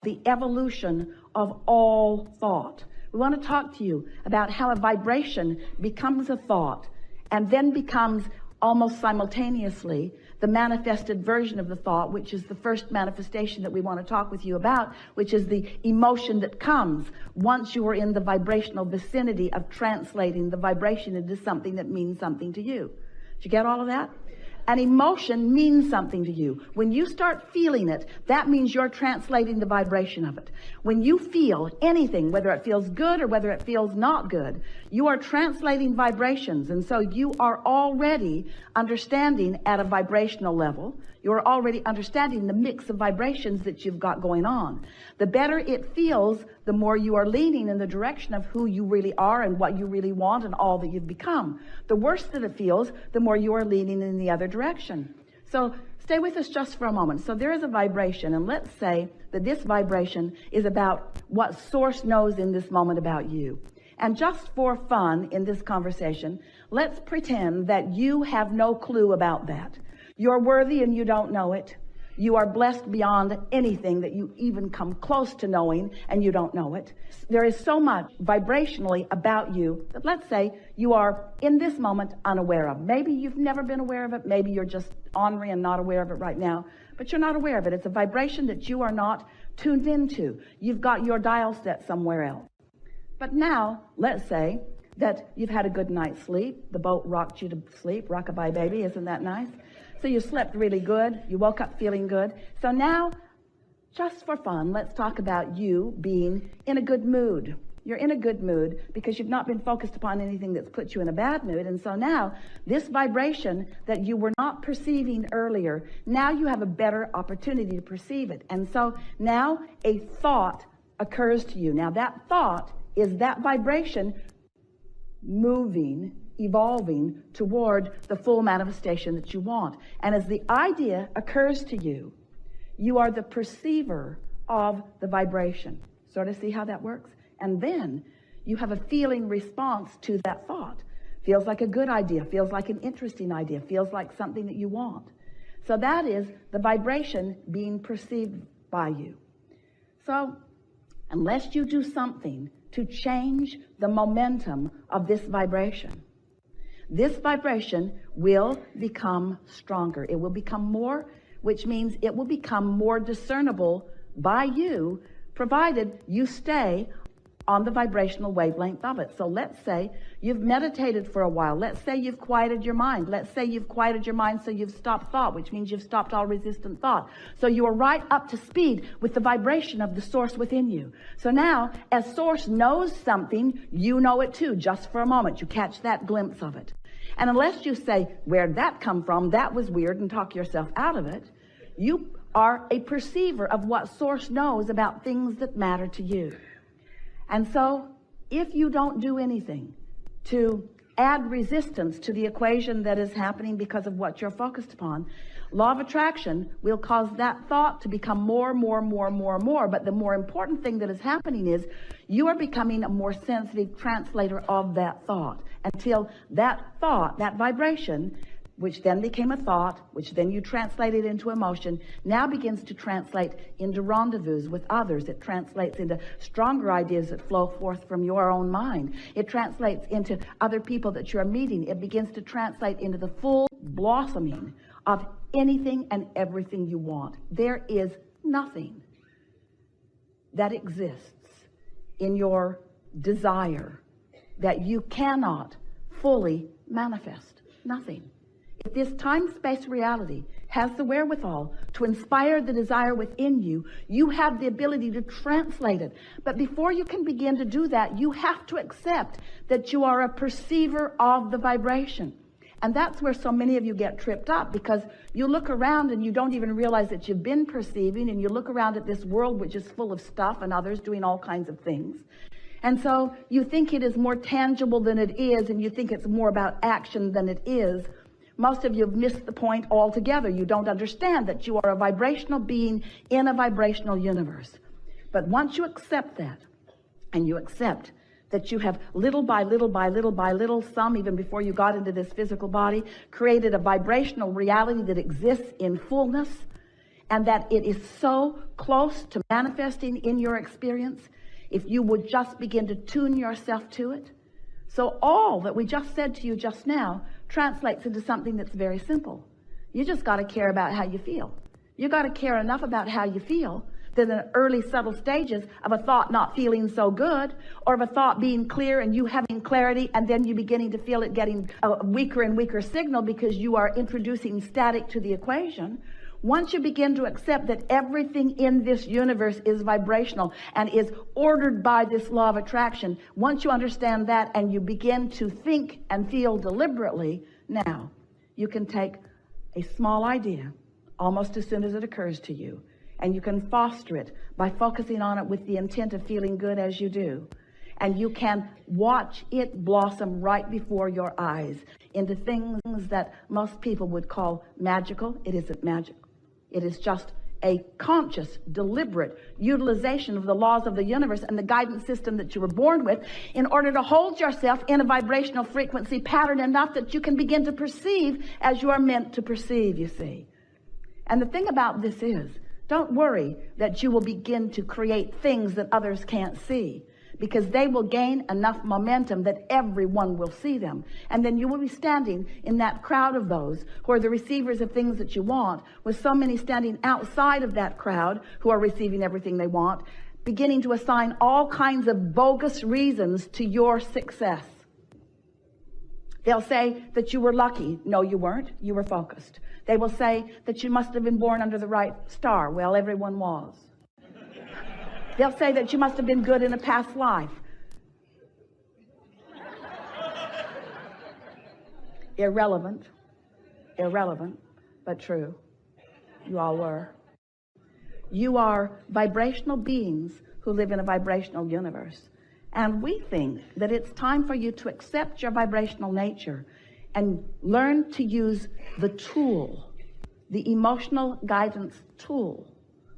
the evolution of all thought. We want to talk to you about how a vibration becomes a thought and then becomes almost simultaneously the manifested version of the thought, which is the first manifestation that we want to talk with you about, which is the emotion that comes once you are in the vibrational vicinity of translating the vibration into something that means something to you. Did you get all of that? An emotion means something to you. When you start feeling it, that means you're translating the vibration of it. When you feel anything, whether it feels good or whether it feels not good, you are translating vibrations. And so you are already understanding at a vibrational level. You're already understanding the mix of vibrations that you've got going on. The better it feels, the more you are leaning in the direction of who you really are and what you really want and all that you've become. The worse that it feels, the more you are leaning in the other direction. So stay with us just for a moment. So there is a vibration, and let's say that this vibration is about what Source knows in this moment about you. And just for fun in this conversation, let's pretend that you have no clue about that. You're worthy and you don't know it. You are blessed beyond anything that you even come close to knowing, and you don't know it. There is so much vibrationally about you that, let's say, you are in this moment unaware of. Maybe you've never been aware of it. Maybe you're just ornery and not aware of it right now, but you're not aware of it. It's a vibration that you are not tuned into. You've got your dial set somewhere else. But now, let's say that you've had a good night's sleep. The boat rocked you to sleep. Rock-a-bye, baby. Isn't that nice? So you slept really good. You woke up feeling good. So now, just for fun, let's talk about you being in a good mood. You're in a good mood because you've not been focused upon anything that's put you in a bad mood. And so now, this vibration that you were not perceiving earlier, now you have a better opportunity to perceive it. And so now a thought occurs to you. Now that thought is that vibration moving, evolving toward the full manifestation that you want. And as the idea occurs to you, you are the perceiver of the vibration. Sort of see how that works? And then you have a feeling response to that thought. Feels like a good idea, feels like an interesting idea, feels like something that you want. So that is the vibration being perceived by you. So unless you do something to change the momentum of this vibration will become stronger. It will become more, which means it will become more discernible by you, provided you stay on the vibrational wavelength of it. So let's say you've meditated for a while. Let's say you've quieted your mind. Let's say you've quieted your mind so you've stopped thought, which means you've stopped all resistant thought. So you are right up to speed with the vibration of the Source within you. So now, as Source knows something, you know it too, just for a moment. You catch that glimpse of it. And unless you say, where'd that come from? That was weird, and talk yourself out of it, you are a perceiver of what Source knows about things that matter to you. And so, if you don't do anything to add resistance to the equation that is happening because of what you're focused upon, law of attraction will cause that thought to become more. But the more important thing that is happening is you are becoming a more sensitive translator of that thought until that thought, that vibration, which then became a thought, which then you translated into emotion, now begins to translate into rendezvous with others. It translates into stronger ideas that flow forth from your own mind. It translates into other people that you're meeting. It begins to translate into the full blossoming of anything and everything you want. There is nothing that exists in your desire that you cannot fully manifest. Nothing. If this time-space reality has the wherewithal to inspire the desire within you, you have the ability to translate it. But before you can begin to do that, you have to accept that you are a perceiver of the vibration. And that's where so many of you get tripped up, because you look around and you don't even realize that you've been perceiving, and you look around at this world which is full of stuff and others doing all kinds of things. And so you think it is more tangible than it is, and you think it's more about action than it is. Most of you have missed the point altogether. You don't understand that you are a vibrational being in a vibrational universe. But once you accept that, and you accept that you have little by little, some even before you got into this physical body, created a vibrational reality that exists in fullness, and that it is so close to manifesting in your experience if you would just begin to tune yourself to it. So all that we just said to you just now translates into something that's very simple. You just got to care about how you feel. You got to care enough about how you feel that in the early subtle stages of a thought not feeling so good, or of a thought being clear and you having clarity, and then you beginning to feel it getting a weaker and weaker signal because you are introducing static to the equation. Once you begin to accept that everything in this universe is vibrational and is ordered by this law of attraction, once you understand that and you begin to think and feel deliberately, now you can take a small idea almost as soon as it occurs to you, and you can foster it by focusing on it with the intent of feeling good as you do. And you can watch it blossom right before your eyes into things that most people would call magical. It isn't magical. It is just a conscious, deliberate utilization of the laws of the universe and the guidance system that you were born with in order to hold yourself in a vibrational frequency pattern enough that you can begin to perceive as you are meant to perceive, you see. And the thing about this is, don't worry that you will begin to create things that others can't see, because they will gain enough momentum that everyone will see them. And then you will be standing in that crowd of those who are the receivers of things that you want, with so many standing outside of that crowd who are receiving everything they want, beginning to assign all kinds of bogus reasons to your success. They'll say that you were lucky. No, you weren't. You were focused. They will say that you must have been born under the right star. Well, everyone was. They'll say that you must have been good in a past life. Irrelevant, but true. You all were. You are vibrational beings who live in a vibrational universe. And we think that it's time for you to accept your vibrational nature and learn to use the tool, the emotional guidance tool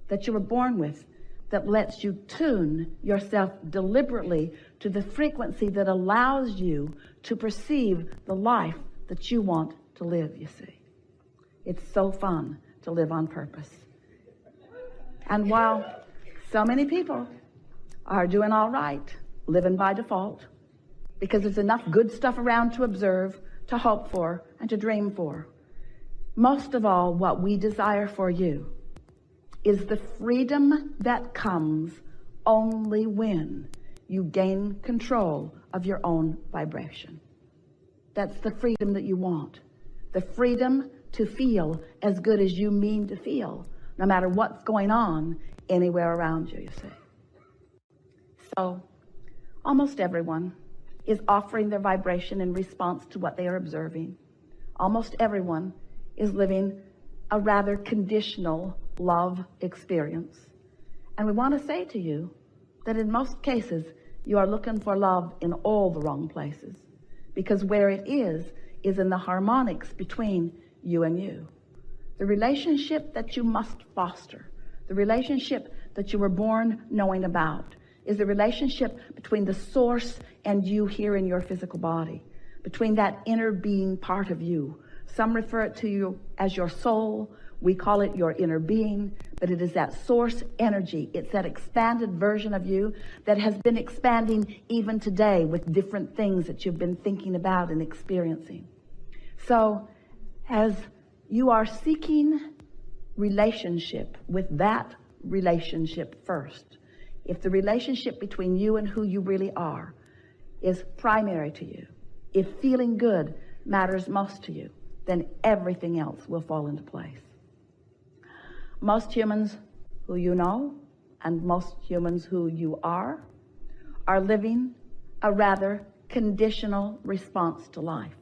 that you were born with, that lets you tune yourself deliberately to the frequency that allows you to perceive the life that you want to live, you see. It's so fun to live on purpose. And while so many people are doing all right, living by default, because there's enough good stuff around to observe, to hope for, and to dream for, most of all, what we desire for you is the freedom that comes only when you gain control of your own vibration. That's the freedom that you want. The freedom to feel as good as you mean to feel, no matter what's going on anywhere around you, you see. So, almost everyone is offering their vibration in response to what they are observing. Almost everyone is living a rather conditional love experience. And we want to say to you that in most cases, you are looking for love in all the wrong places, because where it is in the harmonics between you and you. The relationship that you must foster, the relationship that you were born knowing about, is the relationship between the source and you here in your physical body, between that inner being part of you. Some refer it to you as your soul. We call it your inner being, but it is that source energy. It's that expanded version of you that has been expanding even today with different things that you've been thinking about and experiencing. So as you are seeking relationship with that relationship first, if the relationship between you and who you really are is primary to you, if feeling good matters most to you, then everything else will fall into place. Most humans who you know and most humans who you are living a rather conditional response to life.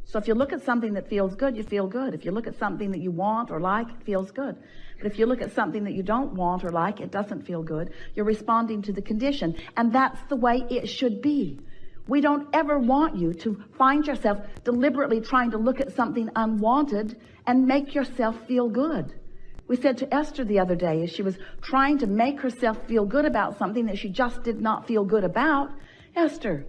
So if you look at something that feels good, you feel good. If you look at something that you want or like, it feels good. But if you look at something that you don't want or like, it doesn't feel good. You're responding to the condition. And that's the way it should be. We don't ever want you to find yourself deliberately trying to look at something unwanted and make yourself feel good. We said to Esther the other day, as she was trying to make herself feel good about something that she just did not feel good about, Esther,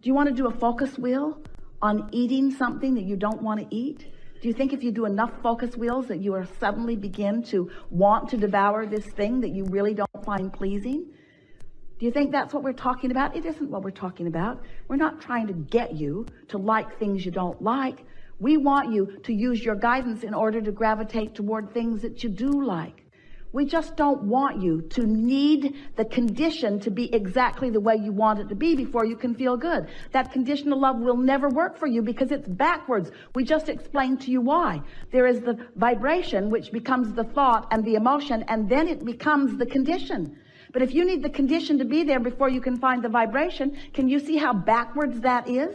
do you want to do a focus wheel on eating something that you don't want to eat? Do you think if you do enough focus wheels that you will suddenly begin to want to devour this thing that you really don't find pleasing? Do you think that's what we're talking about? It isn't what we're talking about. We're not trying to get you to like things you don't like. We want you to use your guidance in order to gravitate toward things that you do like. We just don't want you to need the condition to be exactly the way you want it to be before you can feel good. That conditional love will never work for you because it's backwards. We just explained to you why. There is the vibration, which becomes the thought and the emotion, and then it becomes the condition. But if you need the condition to be there before you can find the vibration, can you see how backwards that is?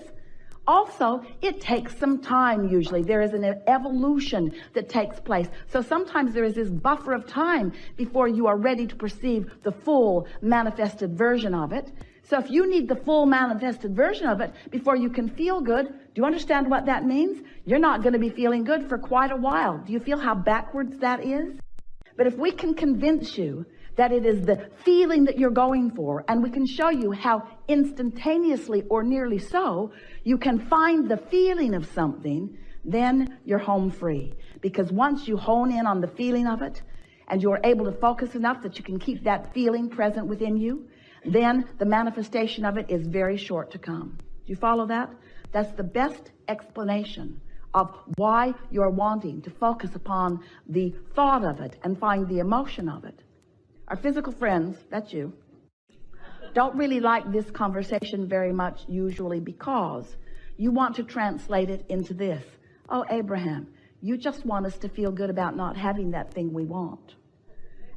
Also, it takes some time usually. There is an evolution that takes place. So sometimes there is this buffer of time before you are ready to perceive the full manifested version of it. So if you need the full manifested version of it before you can feel good, do you understand what that means? You're not going to be feeling good for quite a while. Do you feel how backwards that is? But if we can convince you that it is the feeling that you're going for, and we can show you how instantaneously or nearly so you can find the feeling of something, then you're home free. Because once you hone in on the feeling of it, and you're able to focus enough that you can keep that feeling present within you, then the manifestation of it is very short to come. Do you follow that? That's the best explanation of why you're wanting to focus upon the thought of it and find the emotion of it. Our physical friends, that's you, don't really like this conversation very much usually because you want to translate it into this. Oh, Abraham, you just want us to feel good about not having that thing we want.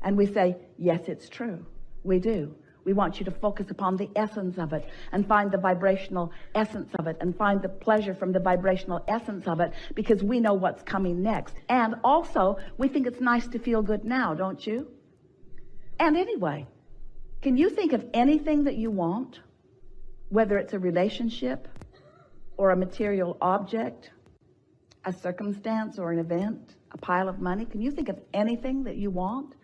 And we say, yes, it's true. We do. We want you to focus upon the essence of it and find the vibrational essence of it and find the pleasure from the vibrational essence of it because we know what's coming next. And also, we think it's nice to feel good now, don't you? And anyway, can you think of anything that you want, whether it's a relationship or a material object, a circumstance or an event, a pile of money? Can you think of anything that you want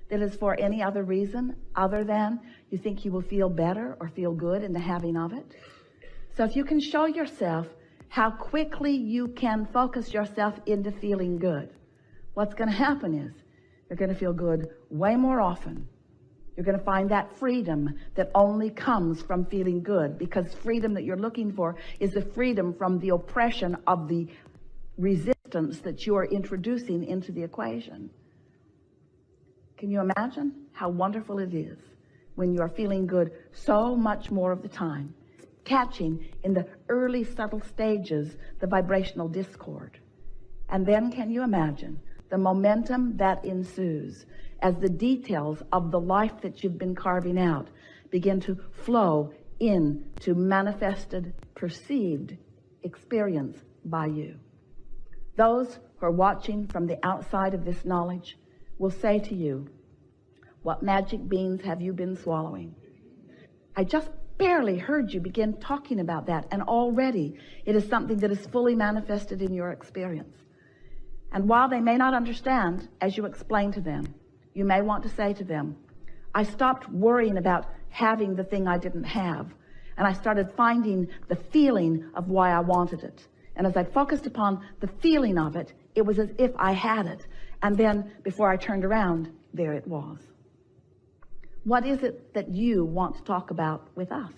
that is for any other reason other than you think you will feel better or feel good in the having of it? So if you can show yourself how quickly you can focus yourself into feeling good, what's going to happen is you're going to feel good way more often. You're going to find that freedom that only comes from feeling good, because freedom that you're looking for is the freedom from the oppression of the resistance that you are introducing into the equation. Can you imagine how wonderful it is when you are feeling good so much more of the time, catching in the early subtle stages the vibrational discord? And then can you imagine the momentum that ensues as the details of the life that you've been carving out begin to flow into manifested, perceived experience by you? Those who are watching from the outside of this knowledge will say to you, what magic beans have you been swallowing? I just barely heard you begin talking about that, and already it is something that is fully manifested in your experience. And while they may not understand, as you explain to them, you may want to say to them, I stopped worrying about having the thing I didn't have, and I started finding the feeling of why I wanted it. And as I focused upon the feeling of it, it was as if I had it. And then before I turned around, there it was. What is it that you want to talk about with us?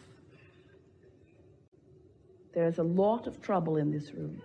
There is a lot of trouble in this room.